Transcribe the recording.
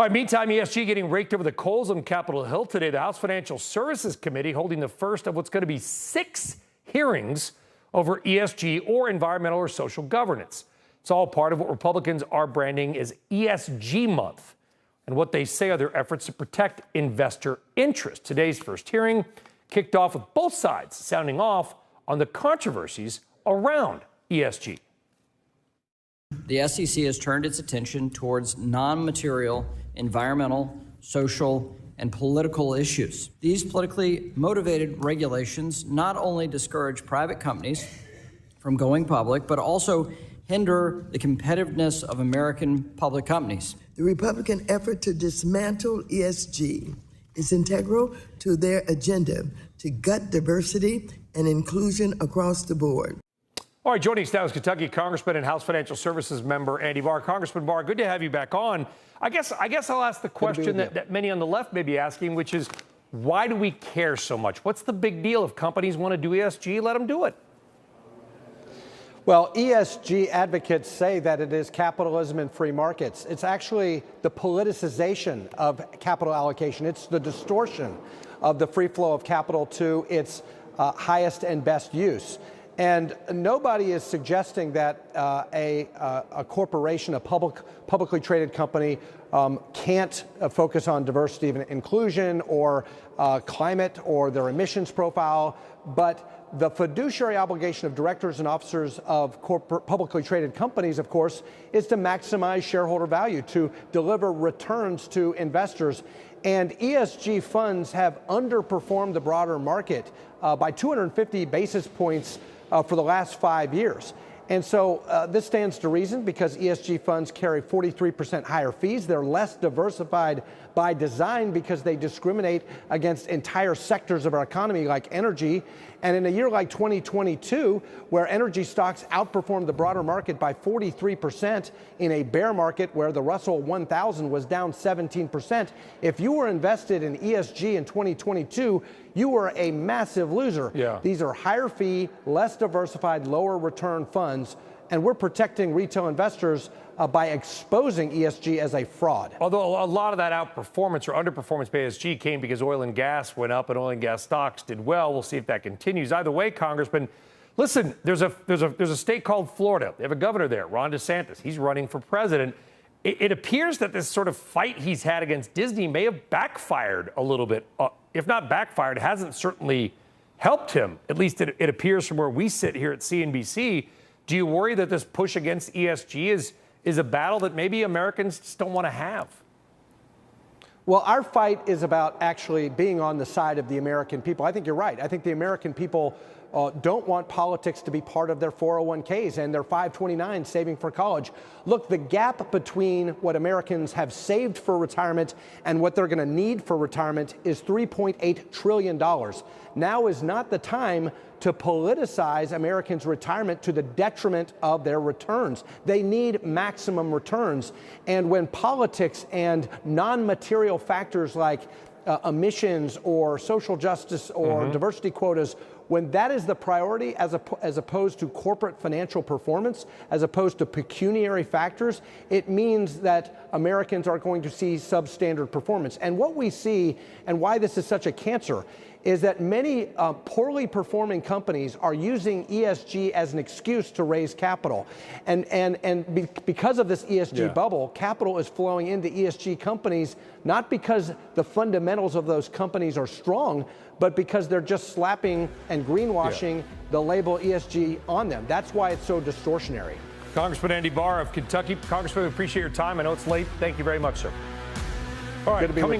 All right, meantime, ESG getting raked over the coals on Capitol Hill today. The House Financial Services Committee holding the first of what's going to be 6 hearings over ESG or environmental or social governance. It's all part of what Republicans are branding as ESG month and what they say are their efforts to protect investor interest. Today's first hearing kicked off with both sides sounding off on the controversies around ESG. The SEC has turned its attention towards non-material environmental, social, and political issues. These politically motivated regulations not only discourage private companies from going public, but also hinder the competitiveness of American public companies. The Republican effort to dismantle ESG is integral to their agenda to gut diversity and inclusion across the board. All right, joining us now is Kentucky Congressman and House Financial Services member Andy Barr. Congressman Barr, good to have you back on. I guess I'll ask the question that many on the left may be asking, which is, why do we care so much? What's the big deal? If companies want to do ESG, let them do it. Well, ESG advocates say that it is capitalism and free markets. It's actually the politicization of capital allocation. It's the distortion of the free flow of capital to its highest and best use. And nobody is suggesting that a corporation, a publicly traded company, can't focus on diversity and inclusion or climate or their emissions profile. But the fiduciary obligation of directors and officers of publicly traded companies, of course, is to maximize shareholder value, to deliver returns to investors. And ESG funds have underperformed the broader market by 250 basis points for the last 5 years. And so this stands to reason because ESG funds carry 43% higher fees. They're less diversified by design because they discriminate against entire sectors of our economy like energy. And in a year like 2022, where energy stocks outperformed the broader market by 43% in a bear market where the Russell 1000 was down 17%, if you were invested in ESG in 2022, you were a massive loser. Yeah. These are higher fee, less diversified, lower return funds, and we're protecting retail investors by exposing ESG as a fraud. Although a lot of that outperformance or underperformance by ESG came because oil and gas went up and oil and gas stocks did well. We'll see if that continues. Either way, Congressman, listen, there's a state called Florida. They have a governor there, Ron DeSantis. He's running for president. It appears that this sort of fight he's had against Disney may have backfired a little bit. If not backfired, it hasn't certainly helped him. At least it appears from where we sit here at CNBC. Do you worry that this push against ESG is a battle that maybe Americans just don't want to have? Well, our fight is about actually being on the side of the American people. I think you're right. I think the American people don't want politics to be part of their 401ks and their 529 saving for college. Look, the gap between what Americans have saved for retirement and what they're going to need for retirement is $3.8 trillion. Now is not the time to politicize Americans' retirement to the detriment of their returns. They need maximum returns. And when politics and non-material factors like emissions or social justice or diversity quotas, when that is the priority as opposed to corporate financial performance, as opposed to pecuniary factors, it means that Americans are going to see substandard performance. And what we see, and why this is such a cancer, is that many poorly performing companies are using ESG as an excuse to raise capital. And because of this ESG bubble, capital is flowing into ESG companies, not because the fundamentals of those companies are strong, but because they're just slapping and greenwashing the label ESG on them. That's why it's so distortionary. Congressman Andy Barr of Kentucky. Congressman, we appreciate your time. I know it's late. Thank you very much, sir. All right, coming